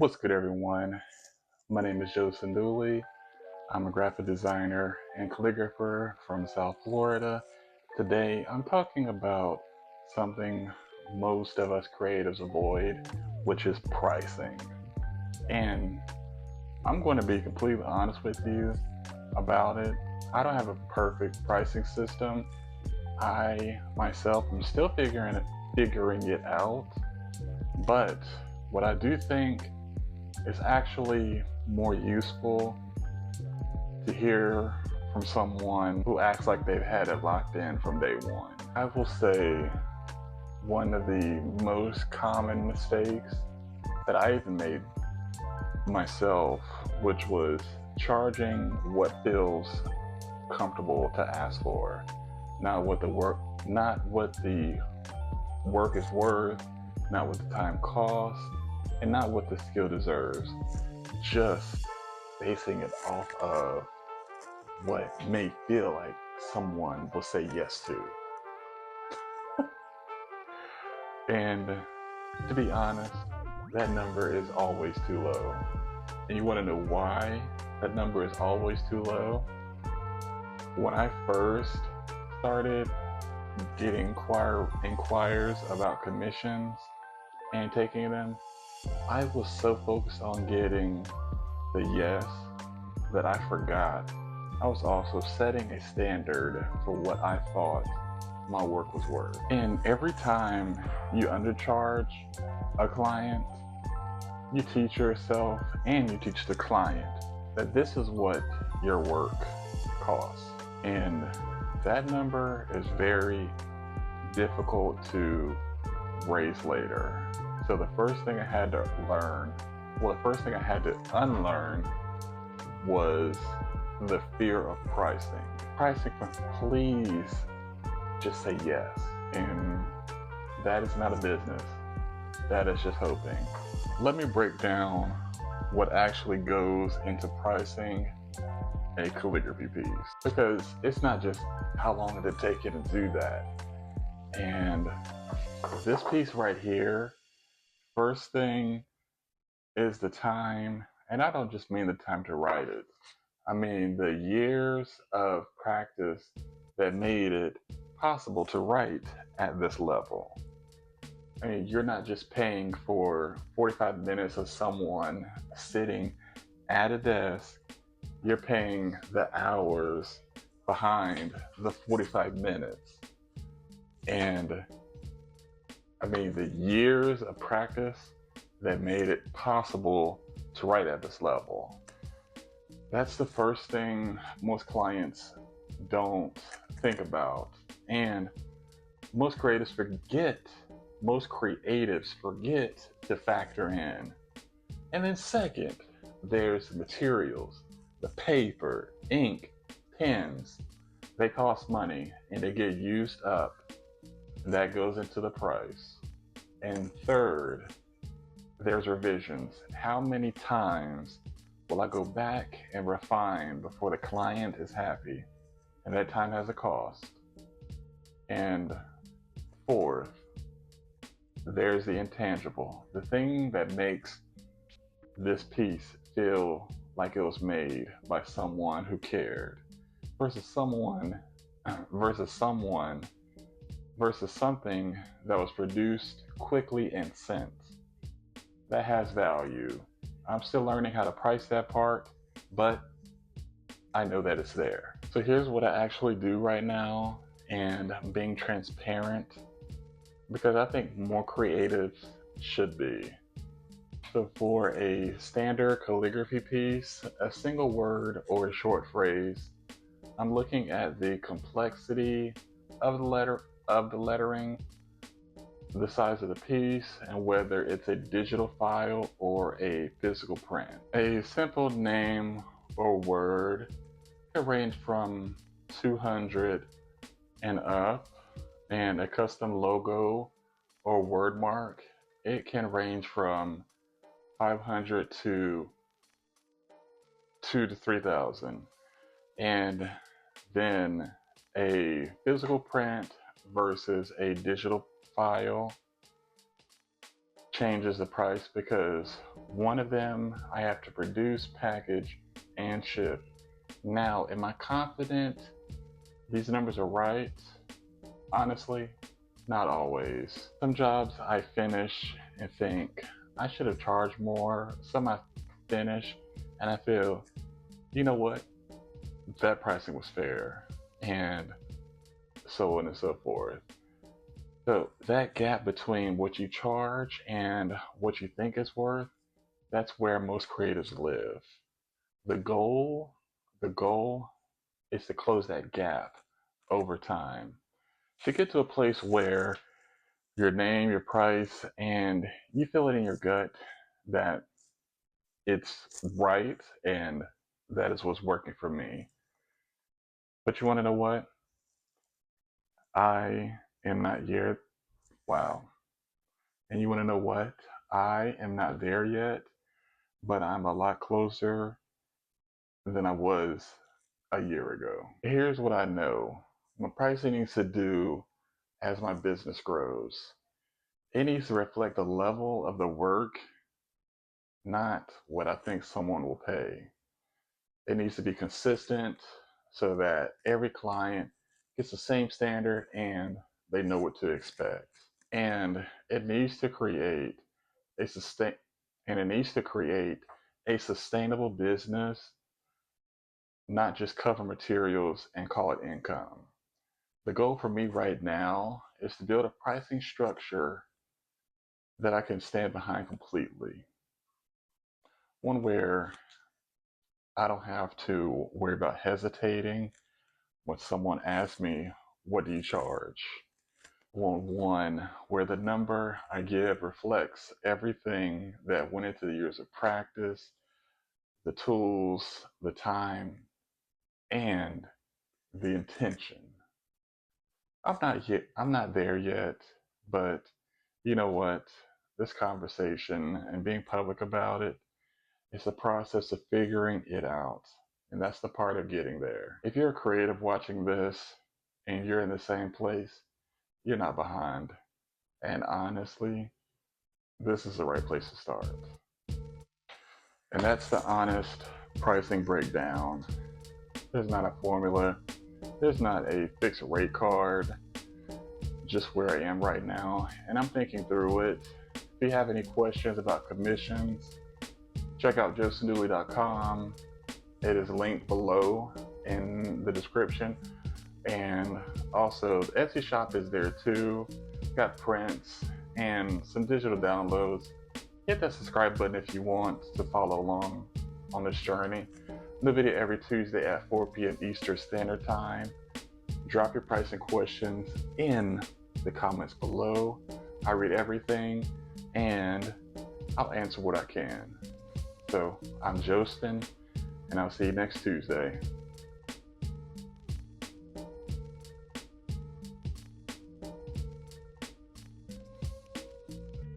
What's good, everyone? My name is Joe Sanduli. I'm a graphic designer and calligrapher from South Florida. Today, I'm talking about something most of us creatives avoid, which is pricing. And I'm going to be completely honest with you about it. I don't have a perfect pricing system. I myself am still figuring it out. But what I do think is actually more useful to hear from someone who acts like they've had it locked in from day one. I will say one of the most common mistakes that I even made myself, which was charging what feels comfortable to ask for, not what the work is worth, not what the time costs, and not what the skill deserves. Just basing it off of what may feel like someone will say yes to. And to be honest, that number is always too low. And you want to know why that number is always too low? When I first started getting inquires about commissions and taking them, I was so focused on getting the yes that I forgot I was also setting a standard for what I thought my work was worth. And every time you undercharge a client, you teach yourself and you teach the client that this is what your work costs. And that number is very difficult to raise later. So the first thing I had to unlearn was the fear of pricing. Pricing from please just say yes. And that is not a business. That is just hoping. Let me break down what actually goes into pricing a calligraphy piece. Because it's not just how long did it take you to do that. And this piece right here, first thing is the time, and I don't just mean the time to write it. I mean the years of practice that made it possible to write at this level. I mean, you're not just paying for 45 minutes of someone sitting at a desk, you're paying the hours behind the 45 minutes. And I mean, the years of practice that made it possible to write at this level. That's the first thing most clients don't think about. And most creatives forget to factor in. And then second, there's materials, the paper, ink, pens. They cost money and they get used up. That goes into the price. And third, there's revisions. How many times will I go back and refine before the client is happy? And that time has a cost. And fourth, there's the intangible, the thing that makes this piece feel like it was made by someone who cared versus versus something that was produced quickly and sent. That has value. I'm still learning how to price that part, but I know that it's there. So here's what I actually do right now, and I'm being transparent because I think more creatives should be. So for a standard calligraphy piece, a single word or a short phrase, I'm looking at the complexity of the lettering, the size of the piece, and whether it's a digital file or a physical print. A simple name or word can range from 200 and up, and a custom logo or word mark, it can range from 500 to 2 to 3,000. And then a physical print versus a digital file changes the price because one of them I have to produce, package, and ship. Now, am I confident these numbers are right? Honestly, not always. Some jobs I finish and think I should have charged more. Some I finish and I feel, you know what, that pricing was fair, and so on and so forth. So that gap between what you charge and what you think it's worth, that's where most creatives live. The goal, the goal is to close that gap over time. To get to a place where your name, your price, and you feel it in your gut that it's right and that is what's working for me. But you want to know what? I am not yet. Wow. And you want to know what? I am not there yet, but I'm a lot closer than I was a year ago. Here's what I know. My pricing needs to do as my business grows. It needs to reflect the level of the work, not what I think someone will pay. It needs to be consistent so that every client gets the same standard and they know what to expect. And it needs to create a sustain and it needs to create a sustainable business, not just cover materials and call it income. The goal for me right now is to build a pricing structure that I can stand behind completely. One where I don't have to worry about hesitating when someone asks me, what do you charge? One where the number I give reflects everything that went into the years of practice, the tools, the time, and the intention. I'm not there yet, but you know what? This conversation and being public about it, it's a process of figuring it out. And that's the part of getting there. If you're a creative watching this and you're in the same place, you're not behind. And honestly, this is the right place to start. And that's the honest pricing breakdown. There's not a formula, there's not a fixed rate card, just where I am right now. And I'm thinking through it. If you have any questions about commissions, check out josephdooley.com. It is linked below in the description. And also, the Etsy shop is there too. Got prints and some digital downloads. Hit that subscribe button if you want to follow along on this journey. New video every Tuesday at 4 p.m. Eastern Standard Time. Drop your pricing questions in the comments below. I read everything and I'll answer what I can. So I'm Joseph, and I'll see you next Tuesday.